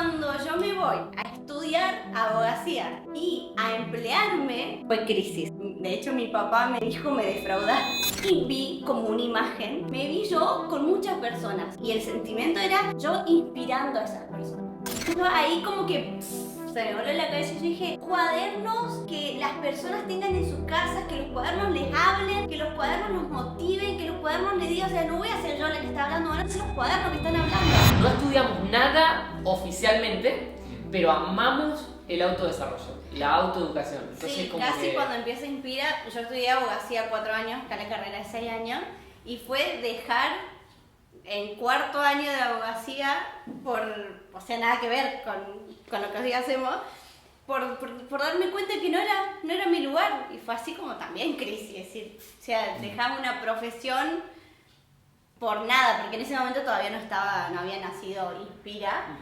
cuando yo me voy a estudiar abogacía y a emplearme, fue crisis. De hecho, mi papá me dijo, me defraudaste. Y vi como una imagen, me vi yo con muchas personas. Y el sentimiento era yo inspirando a esas personas. Yo ahí como que se me voló la cabeza y yo dije, cuadernos que las personas tengan en sus casas, que los cuadernos les hablen, que los cuadernos nos motiven, que los cuadernos les digan, o sea, no voy a ser yo la que está hablando, van a ser los cuadernos que están hablando. No estudiamos nada oficialmente, pero amamos el autodesarrollo, la autoeducación. Entonces, Sí, como casi que... cuando empieza Inspira, yo estudié abogacía 4 años, acá la carrera de 6 años, y fue dejar en 4º año de abogacía o sea, nada que ver con lo que hoy hacemos, por darme cuenta que no era mi lugar. Y fue así como también crisis, es decir, o sea, dejaba una profesión por nada, porque en ese momento todavía no había nacido Inspira,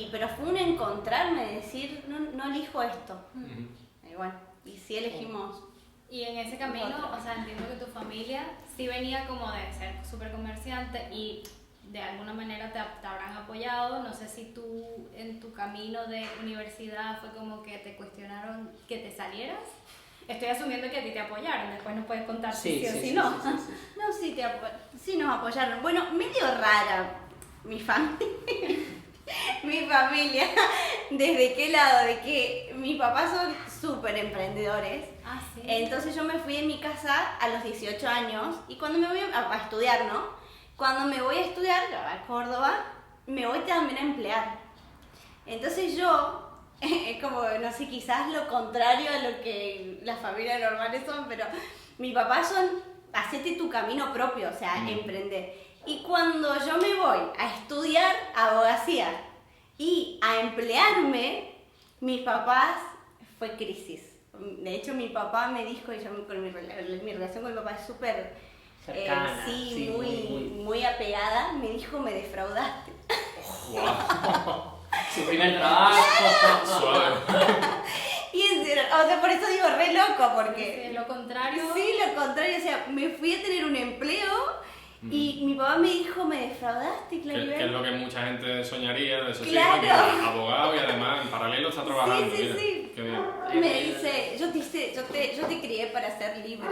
pero fue un encontrarme, de decir, no elijo esto. Y bueno, y sí elegimos. Y en ese camino, o sea, entiendo que tu familia sí venía como de ser súper comerciante y de alguna manera te habrán apoyado. No sé si tú en tu camino de universidad fue como que te cuestionaron que te salieras. Estoy asumiendo que a ti te apoyaron, después nos puedes contar si sí o si no. No, sí nos apoyaron. Bueno, medio rara mi familia. Mi familia, ¿desde qué lado? De que mis papás son súper emprendedores. Ah, sí. Entonces yo me fui de mi casa a los 18 años y cuando me voy a estudiar, ¿no? Cuando me voy a estudiar a Córdoba, me voy también a emplear. Entonces yo, es como, no sé, quizás lo contrario a lo que las familias normales son, pero mis papás son, hacete tu camino propio, o sea, emprender. Y cuando yo me voy a estudiar abogacía y a emplearme, mis papás fue crisis. De hecho, mi papá me dijo, y yo mi relación con mi papá es súper cercana, muy apegada, me dijo, me defraudaste. Wow. Su primer trabajo. Suave. Y o sea, por eso digo re loco, porque... Sí, lo contrario. Sí, lo contrario, o sea, me fui a tener un empleo y mi papá me dijo, me defraudaste, Claribel. Que es lo que mucha gente soñaría de esos Claro. hijos, que abogado y además en paralelo está trabajando. Sí, mira, sí. Qué bien. Me dice, yo te crié para ser libre,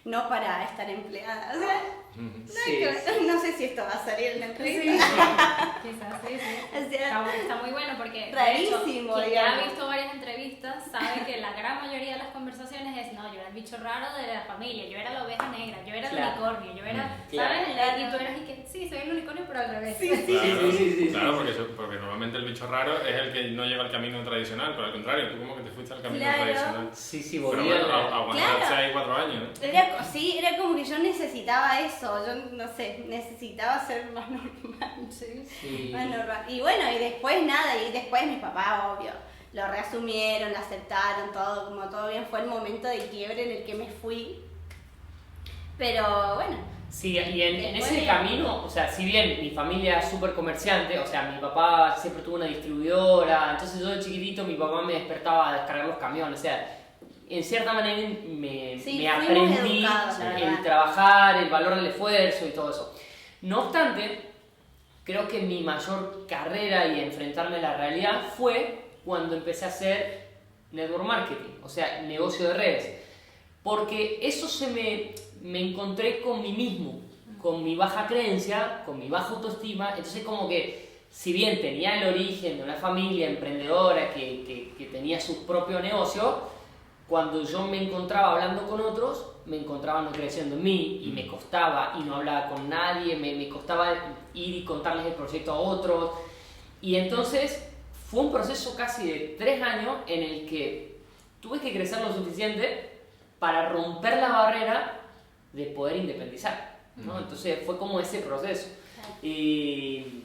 no para estar empleada. O sea, no sé si esto va a salir en la entrevista. Sí, quizás sí. O sea, Está muy bueno porque rarísimo, de hecho, quien ya ha digamos. visto varias entrevistas sabe que la gran mayoría de las conversaciones es no, yo era el bicho raro de la familia, yo era la oveja negra, yo era el unicornio, yo era, ¿sabes? Claro. Y tú eras y que sí, soy el unicornio pero al revés. Claro, porque normalmente el bicho raro es el que no lleva el camino tradicional, pero al contrario, tú como que te fuiste al camino tradicional. Sí, Pero volví bueno, aguantaste Claro. ahí 4 años, ¿no? Era como que yo necesitaba eso, yo no sé, necesitaba ser más normal. Sí. Más normal. Y bueno, y después nada, y después mis papás, obvio, lo reasumieron, lo aceptaron, todo, como todo bien, fue el momento de quiebre en el que me fui. Pero bueno. Sí, y en Después ese camino, o sea, si bien mi familia es súper comerciante, o sea, mi papá siempre tuvo una distribuidora, entonces yo de chiquitito mi papá me despertaba a descargar los camiones, o sea, en cierta manera me fuimos aprendí educados, la el verdad. trabajar, el valor del esfuerzo y todo eso. No obstante, creo que mi mayor carrera y enfrentarme a la realidad fue cuando empecé a hacer network marketing, o sea, negocio de redes. Porque eso me encontré con mí mismo, con mi baja creencia, con mi baja autoestima. Entonces como que, si bien tenía el origen de una familia emprendedora que tenía su propio negocio, cuando yo me encontraba hablando con otros, me encontraba no creciendo en mí y me costaba y no hablaba con nadie, me costaba ir y contarles el proyecto a otros. Y entonces fue un proceso casi de 3 años en el que tuve que crecer lo suficiente para romper la barrera de poder independizar, ¿no? Entonces fue como ese proceso. Y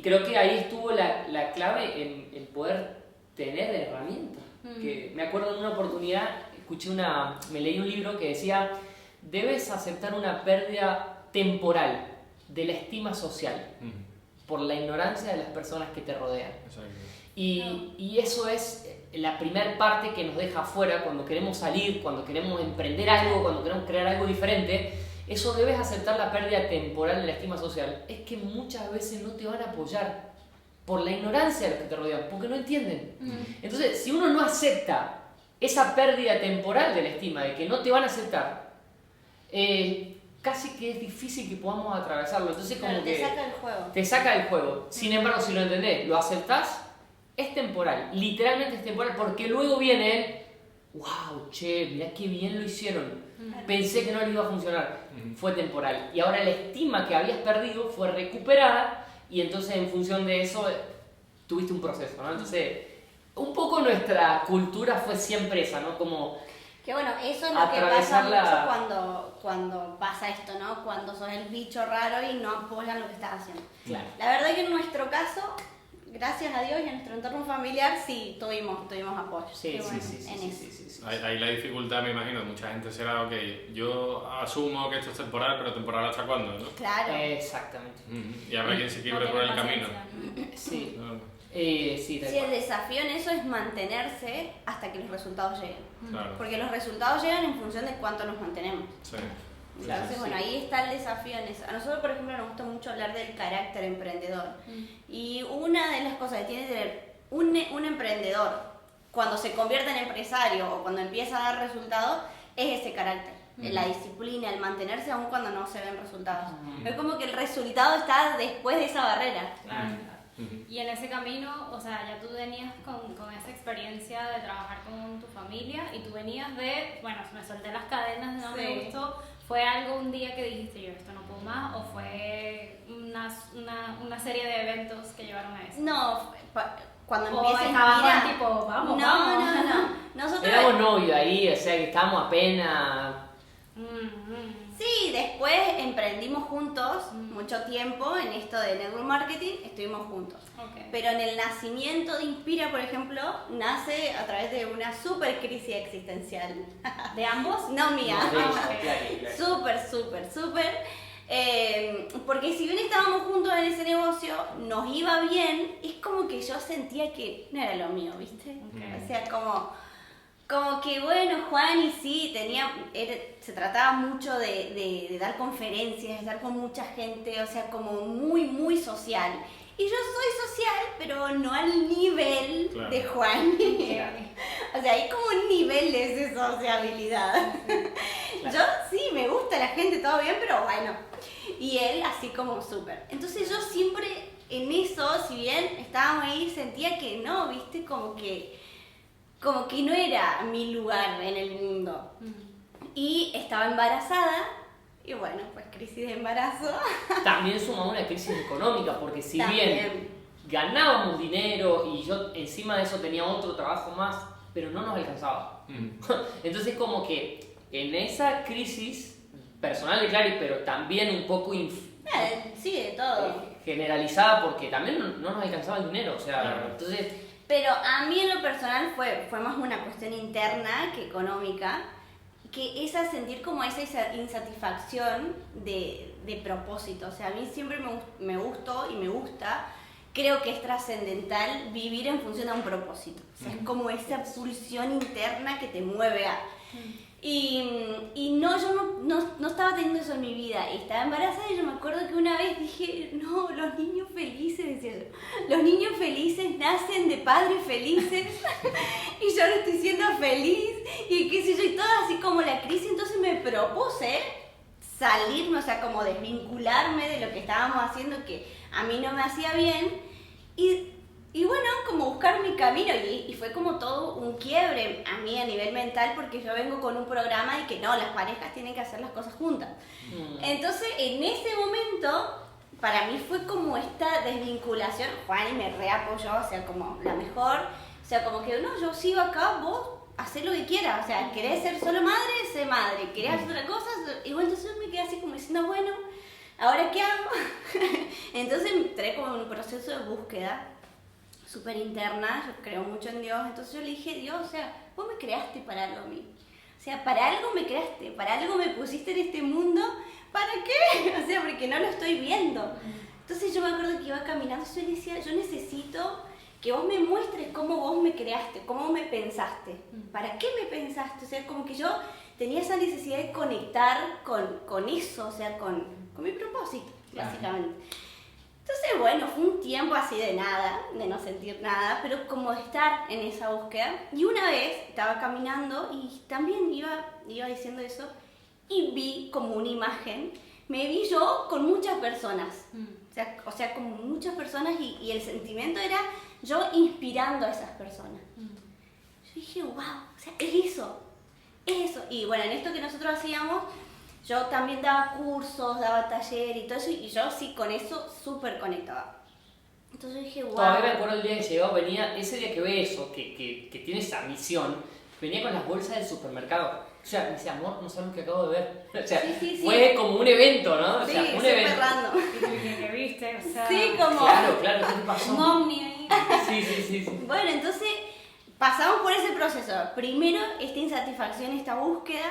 creo que ahí estuvo la clave en poder tener herramientas. Que me acuerdo en una oportunidad, me leí un libro que decía, debes aceptar una pérdida temporal de la estima social por la ignorancia de las personas que te rodean. Exacto. Y eso es la primera parte que nos deja afuera cuando queremos salir, cuando queremos emprender algo, cuando queremos crear algo diferente. Eso debes aceptar la pérdida temporal de la estima social. Es que muchas veces no te van a apoyar por la ignorancia de los que te rodean, porque no entienden. Entonces, si uno no acepta esa pérdida temporal de la estima, de que no te van a aceptar, casi que es difícil que podamos atravesarlo. Entonces, como Pero que te saca el juego. te saca del juego. Sin embargo, si lo entendés, lo aceptás, es temporal. Literalmente es temporal, porque luego viene el wow, che, mirá qué bien lo hicieron. Pensé que no le iba a funcionar. Fue temporal. Y ahora la estima que habías perdido fue recuperada, y entonces en función de eso tuviste un proceso, ¿no? Entonces, un poco nuestra cultura fue siempre esa, ¿no? Como Que bueno, eso es lo que pasa atravesarla. mucho cuando pasa esto, ¿no? Cuando sos el bicho raro y no apoyan lo que estás haciendo. Claro. La verdad que en nuestro caso, gracias a Dios y a nuestro entorno familiar, sí tuvimos apoyo. Sí, Qué sí, bueno, sí, sí, en sí, eso. sí, sí, sí. Ahí la dificultad, me imagino, mucha gente será, ok, yo asumo que esto es temporal, pero temporal ¿hasta cuándo? ¿No? Claro. Exactamente. Y habrá quien se quiebre No por el tiene camino. paciencia. Sí. No, Sí, tal Sí, el cual. desafío en eso es mantenerse hasta que los resultados lleguen. claro. Porque los resultados llegan en función de cuánto nos mantenemos. Sí. Claro, Entonces, sí. bueno, ahí está el desafío en eso. A nosotros, por ejemplo, nos gusta mucho hablar del carácter emprendedor. Y una de las cosas que tiene que tener un emprendedor cuando se convierte en empresario o cuando empieza a dar resultados es ese carácter. La disciplina, el mantenerse aún cuando no se ven resultados. Es como que el resultado está después de esa barrera. Claro. Y en ese camino, o sea, ya tú venías con esa experiencia de trabajar con tu familia y tú venías de, bueno, me solté las cadenas, no Sí. me gustó. ¿Fue algo un día que dijiste yo esto no puedo más o fue una serie de eventos que llevaron a eso? No, cuando O empieza a estabas inspirar... tipo, vamos, no, vamos. no, no. Nosotros... Éramos novios ahí, o sea que estábamos apenas. Sí, después emprendimos juntos mucho tiempo en esto de network marketing, estuvimos juntos. Ok. Pero en el nacimiento de Inspira, por ejemplo, nace a través de una super crisis existencial. ¿De ambos? No mía. No, de Ah, ella, ok. claro. Súper. Porque si bien estábamos juntos en ese negocio, nos iba bien, es como que yo sentía que no era lo mío, ¿viste? Ok. O sea, como que bueno, Juan y sí, se trataba mucho de dar conferencias, de estar con mucha gente, o sea, como muy social. Y yo soy social, pero no al nivel Claro. de Juan. O sea, hay como niveles de sociabilidad. Yo sí, me gusta la gente, todo bien, pero bueno. Y él así como súper. Entonces yo siempre en eso, si bien estábamos ahí, sentía que no, ¿viste? Como que no era mi lugar en el mundo. Y estaba embarazada, y bueno, pues crisis de embarazo. También sumamos una crisis económica, porque si bien También. ganábamos dinero y yo encima de eso tenía otro trabajo más, pero no nos alcanzaba. Entonces como que en esa crisis personal de Clary, pero también un poco Sí, de todo. generalizada, porque también no nos alcanzaba el dinero, o sea, Claro. entonces Pero a mí en lo personal fue más una cuestión interna que económica, que es a sentir como esa insatisfacción de propósito. O sea, a mí siempre me gustó y me gusta, creo que es trascendental vivir en función a un propósito. O sea, es como esa pulsión interna que te mueve a... Y no, yo no estaba teniendo eso en mi vida. Y estaba embarazada y yo me acuerdo que una vez dije, no, los niños felices, decía yo, los niños felices nacen de padres felices y yo no estoy siendo feliz y qué sé yo, y todo así como la crisis. Entonces me propuse salirme, o sea, como desvincularme de lo que estábamos haciendo que a mí no me hacía bien y bueno, como buscar mi camino y fue como todo un quiebre a mí a nivel mental porque yo vengo con un programa de que no, las parejas tienen que hacer las cosas juntas. Entonces, en ese momento, para mí fue como esta desvinculación. Juan me reapoyó, o sea, como la mejor, o sea, como que no, yo sigo acá, vos hacé lo que quieras, o sea, querés ser solo madre, sé madre, querés hacer otra cosa, y bueno, entonces yo me quedé así como diciendo, bueno, ¿ahora qué hago? Entonces entré como en un proceso de búsqueda súper interna, yo creo mucho en Dios, entonces yo le dije, Dios, o sea, vos me creaste para algo a mí, o sea, para algo me creaste, para algo me pusiste en este mundo, ¿para qué? O sea, porque no lo estoy viendo. Entonces yo me acuerdo que iba caminando y yo le decía, yo necesito que vos me muestres cómo vos me creaste, cómo me pensaste, ¿para qué me pensaste? O sea, como que yo tenía esa necesidad de conectar con eso, o sea, con mi propósito, básicamente. Entonces, bueno, fue un tiempo así de nada, de no sentir nada, pero como de estar en esa búsqueda. Y una vez estaba caminando y también iba diciendo eso y vi como una imagen, me vi yo con muchas personas, o sea como muchas personas y el sentimiento era yo inspirando a esas personas. Yo dije, wow, o sea, es eso. Y bueno, en esto que nosotros hacíamos, yo también daba cursos, daba taller y todo eso, y yo sí con eso súper conectaba. Entonces dije, wow. Todavía me acuerdo el día que llegó, venía, ese día que ve eso, que tiene esa misión, venía con las bolsas del supermercado. O sea, me decía, amor, no sabes lo que acabo de ver. O sea, sí. fue como un evento, ¿no? O Sí, sea, un súper evento. random. ¿Qué viste? O sea, Sí, como... Claro, ¿qué te pasó? un ovni ahí. Sí. Bueno, entonces pasamos por ese proceso. Primero esta insatisfacción, esta búsqueda,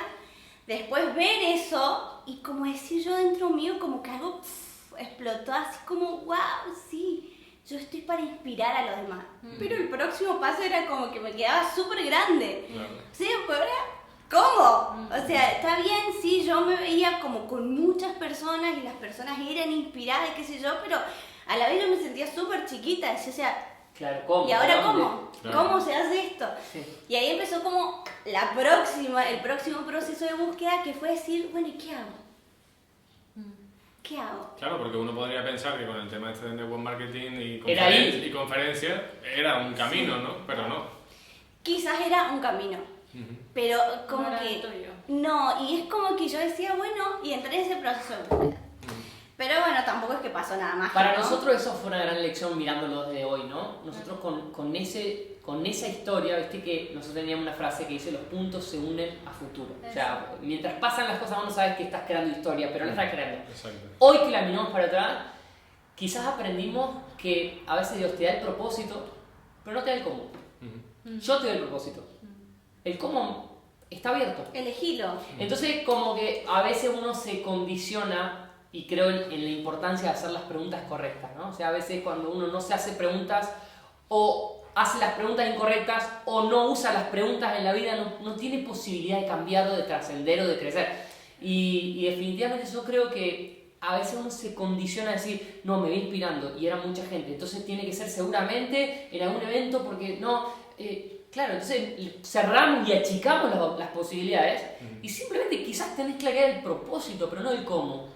después ver eso y como decir yo dentro mío como que algo explotó así como, wow, sí, yo estoy para inspirar a los demás. Pero el próximo paso era como que me quedaba súper grande. Claro. Sí, pues ahora, ¿cómo? O sea, está bien, sí, yo me veía como con muchas personas y las personas eran inspiradas, qué sé yo, pero a la vez yo me sentía súper chiquita, o sea, Claro, ¿cómo? ¿y ahora ¿Dónde? cómo? Claro. ¿Cómo se hace esto? Sí. Y ahí empezó como el próximo proceso de búsqueda que fue decir, bueno, ¿y qué hago? ¿Qué hago? Claro, porque uno podría pensar que con el tema este de network marketing y, Era ahí. y conferencias era un camino, ¿no? Pero no. Quizás era un camino, pero como No era que... el tuyo. No, y es como que yo decía, bueno, y entré en ese proceso de búsqueda. Pero bueno, tampoco es que pasó nada más. Para ¿no? nosotros eso fue una gran lección mirándolo desde hoy, ¿no? Nosotros con esa historia, viste que nosotros teníamos una frase que dice los puntos se unen a futuro. O sea, mientras pasan las cosas vos no sabes que estás creando historia, pero la estás creando. Exacto. Hoy que la miramos para atrás, quizás aprendimos que a veces Dios te da el propósito, pero no te da el cómo. Yo te doy el propósito. El cómo está abierto. Elegilo. Entonces como que a veces uno se condiciona y creo en la importancia de hacer las preguntas correctas, ¿no? O sea, a veces cuando uno no se hace preguntas o hace las preguntas incorrectas o no usa las preguntas en la vida, no tiene posibilidad de cambiar o de trascender o de crecer. Y definitivamente yo creo que a veces uno se condiciona a decir, no, me va inspirando y era mucha gente, entonces tiene que ser seguramente en algún evento porque no... claro, entonces cerramos y achicamos las posibilidades y simplemente quizás tenés claridad del propósito, pero no del cómo.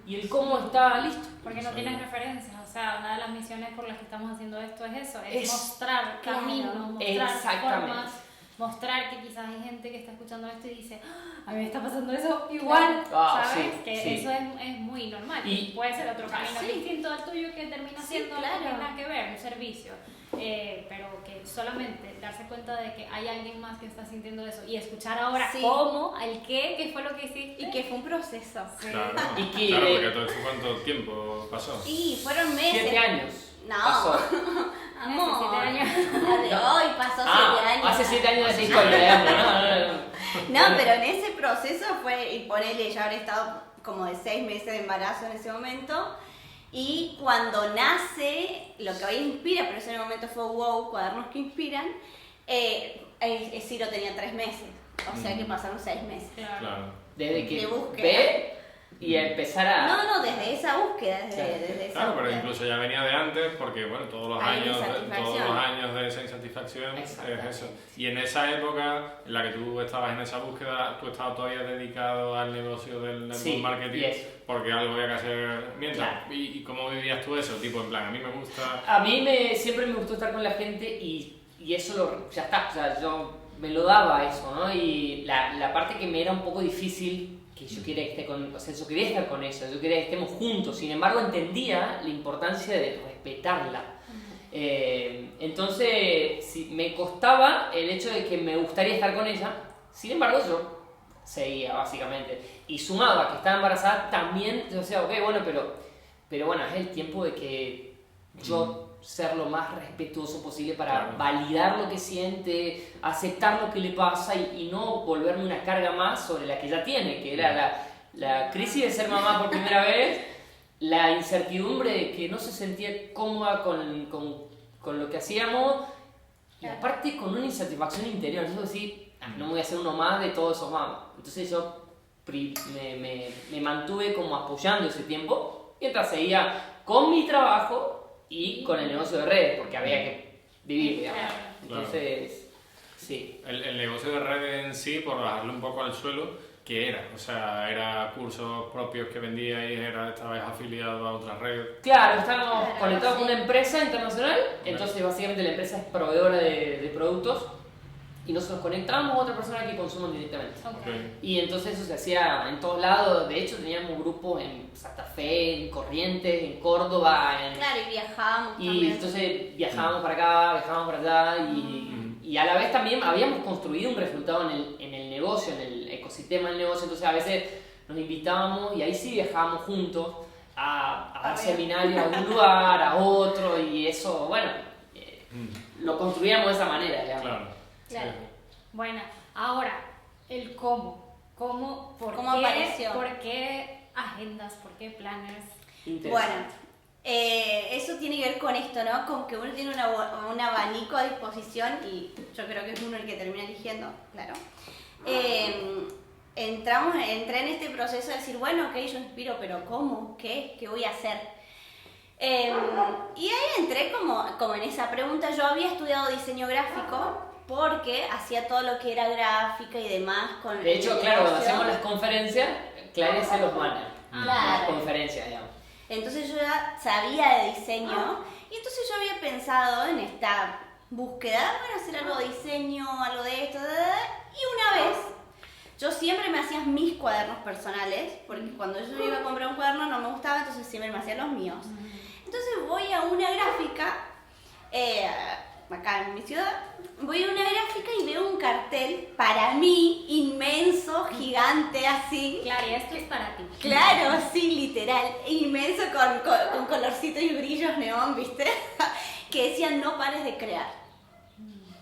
Y el cómo está listo. Porque no tienes referencias, o sea, una de las misiones por las que estamos haciendo esto es eso, es Es- mostrar claro, caminos, mostrar exactamente. formas, mostrar que quizás hay gente que está escuchando esto y dice, "Ah, a mí me está pasando eso igual", Ah, ¿sabes? sí, Que sí. eso es muy normal. Y- puede ser otro camino sí. distinto al tuyo que termina Sí, siendo claro. no tiene nada que ver, un servicio. Pero que solamente darse cuenta de que hay alguien más que está sintiendo eso y escuchar ahora Sí. cómo, al qué fue lo que hiciste. Y que fue un proceso. Sí. Claro, Y que- claro, porque todo esto, ¿cuánto tiempo pasó? Y fueron meses. 7 años. No. Pasó. Amor. 7 años. La de hoy pasó 7 años. Hace 7 años de esa historia, digamos. No, pero en ese proceso fue, y ponele, yo habré estado como de 6 meses de embarazo en ese momento. Y cuando nace, lo que hoy inspira, pero ese momento fue wow, cuadernos que inspiran, Ciro tenía 3 meses. O sea que pasaron 6 meses. Claro. Claro. Desde que De búsqueda. ve y empezar a... No, desde esa búsqueda, desde esa Claro, pero búsqueda. incluso ya venía de antes porque, bueno, todos los Hay años insatisfacción. de esa insatisfacción es Exactamente. eso. Y en esa época en la que tú estabas en esa búsqueda, tú estabas todavía dedicado al negocio del network Sí, marketing y eso. porque algo había que hacer mientras. Claro. ¿Y cómo vivías tú eso? Tipo, en plan, a mí me gusta... A mí siempre me gustó estar con la gente y eso ya está, o sea, yo me lo daba eso, ¿no? Y la parte que me era un poco difícil, que yo quería que esté con, o sea, yo quería estar con ella, yo quería que estemos juntos, sin embargo entendía la importancia de respetarla. Entonces, sí, me costaba el hecho de que me gustaría estar con ella, sin embargo yo seguía básicamente. Y sumaba que estaba embarazada, también yo decía, ok, bueno, pero bueno, es el tiempo de que yo ser lo más respetuoso posible para Claro. validar lo que siente, aceptar lo que le pasa y no volverme una carga más sobre la que ya tiene, que era la crisis de ser mamá por primera vez, la incertidumbre de que no se sentía cómoda con lo que hacíamos y aparte con una insatisfacción interior. Yo decía, no me voy a hacer uno más de todos esos mamás. Entonces yo me mantuve como apoyando ese tiempo mientras seguía con mi trabajo y con el negocio de redes, porque había que vivir, digamos. Entonces, sí. El negocio de redes en sí, por bajarle un poco al suelo, ¿qué era? O sea, ¿era cursos propios que vendíais? ¿Estabais afiliado a otra red? Claro, estábamos conectados con una empresa internacional, entonces básicamente la empresa es proveedora de productos y nosotros conectábamos a otra persona que consuman directamente. Okay. Y entonces eso se hacía en todos lados, de hecho teníamos grupos en Santa Fe, en Corrientes, en Córdoba, Claro, y viajábamos y también. entonces viajábamos para acá, viajábamos para allá y a la vez también habíamos construido un resultado en el negocio, en el ecosistema del negocio, entonces a veces nos invitábamos y ahí sí viajábamos juntos a dar seminarios a un lugar, a otro y eso, bueno, lo construíamos de esa manera, digamos. Claro. Claro. Sí. Bueno, ahora, el cómo. ¿Cómo apareció? ¿Por qué agendas? ¿Por qué planners? Interesante. Bueno, eso tiene que ver con esto, ¿no? Como que uno tiene un abanico a disposición y yo creo que es uno el que termina eligiendo, claro. Entré en este proceso de decir, bueno, ok, yo inspiro, pero ¿cómo? ¿Qué? ¿Qué voy a hacer? Y ahí entré como en esa pregunta. Yo había estudiado diseño gráfico porque hacía todo lo que era gráfica y demás con De hecho, el claro, cuando negocio. hacemos las conferencias, Claudia hace los banners. Las Claro. conferencias, digamos. Entonces yo ya sabía de diseño y entonces yo había pensado en esta búsqueda, bueno, hacer algo de diseño, algo de esto, y una vez yo siempre me hacía mis cuadernos personales, porque cuando yo iba a comprar un cuaderno no me gustaba, entonces siempre me hacía los míos. Entonces voy a una gráfica, acá en mi ciudad, voy a una gráfica y veo un cartel para mí inmenso, gigante, así. Claro, y esto es para ti. Claro, sí, literal, inmenso con colorcitos y brillos neón, ¿viste? Que decían no pares de crear.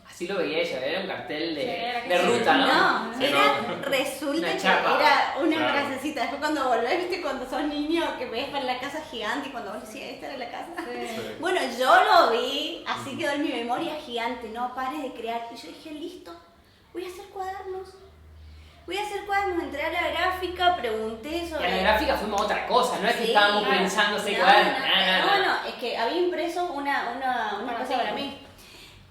Así lo veía ella, era un cartel Sí, era que de sí. ruta, ¿no? No, Sí, resulta Una que chapa. era una Claro. frasecita. Después cuando volvés, ¿viste? Cuando sos niño, que ves para la casa gigante y cuando vos decías, esta era la casa. Sí. Bueno, yo lo vi, así quedó en mi memoria gigante, no pares de crear. Y yo dije, listo, voy a hacer cuadernos. Entré a la gráfica, pregunté Y sobre... a la gráfica fuimos a otra cosa, no es que Sí, estábamos claro. pensando ese No, cuaderno. no, es que había impreso una cosa para mí.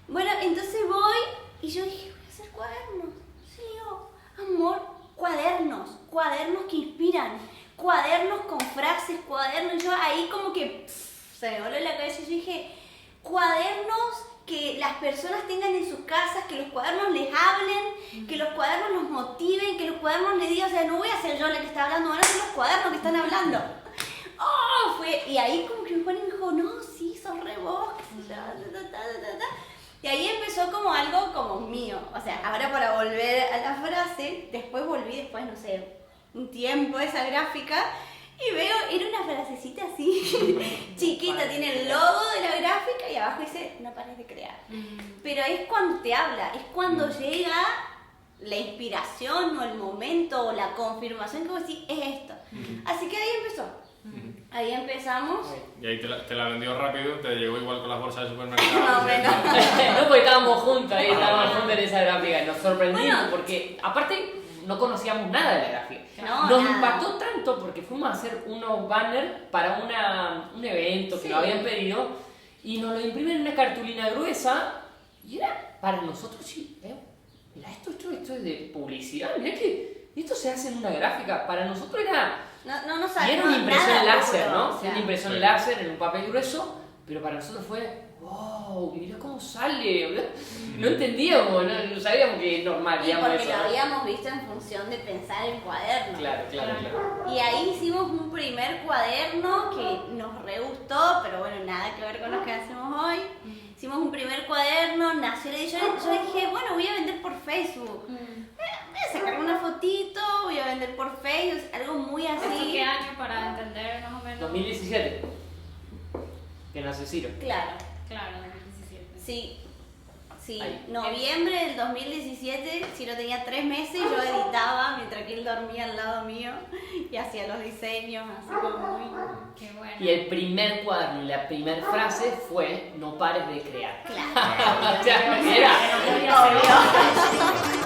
Bueno, entonces voy y yo dije, voy a hacer cuadernos. Sí, digo, amor, cuadernos que inspiran, cuadernos con frases, cuadernos. Yo ahí como que se me voló la cabeza y yo dije, cuadernos que las personas tengan en sus casas, que los cuadernos les hablen, que los cuadernos los motiven, que los cuadernos les digan, o sea, no voy a ser yo la que está hablando, van a ser los cuadernos que están hablando. Y ahí como que mi padre me dijo, no, sí, sos re vos, qué sé yo, Y ahí empezó como algo como mío. O sea, ahora para volver a la frase, volví después, no sé, un tiempo esa gráfica y veo, era una frasecita así, chiquita, tiene el logo de la gráfica y abajo dice, no pares de crear. Pero es cuando te habla, es cuando llega la inspiración o el momento o la confirmación que vos decís, es esto. Así que ahí empezó. Ahí empezamos. Y ahí te la vendió rápido, te llegó igual con las bolsas de supermercado. Más o menos. No, porque estábamos juntos ahí, estábamos juntos en esa gráfica. Nos sorprendimos Bueno. porque, aparte, no conocíamos nada de la gráfica. No, Nos nada. impactó tanto porque fuimos a hacer unos banners para un evento que Sí. nos habían pedido y nos lo imprimen en una cartulina gruesa y era para nosotros, sí, mira, esto es de publicidad, mira que esto se hace en una gráfica. Para nosotros era... No Y sabemos era una impresión nada láser, puro, ¿no? o sea. Una impresión Sí. láser en un papel grueso, pero para nosotros fue, wow, mirá cómo sale. No entendíamos, no sabíamos que es normal, Y digamos porque eso. lo habíamos visto en función de pensar en cuadernos. Claro. Y ahí hicimos un primer cuaderno que nos re gustó, pero bueno, nada que ver con lo que hacemos hoy. Hicimos un primer cuaderno, nació la edición. Yo dije, bueno, voy a vender por Facebook. Voy a sacar una fotito, voy a vender por Facebook, algo muy ¿Esto así. qué año para entender más o menos? 2017, que nació Ciro. Claro, Claro, 2017. sí. Sí, Ahí. noviembre del 2017, si no tenía 3 meses, yo editaba mientras que él dormía al lado mío y hacía los diseños, así como muy... Qué bueno. Y el primer cuaderno y la primera frase fue, no pares de crear. Claro. O sea, era... No podía ser.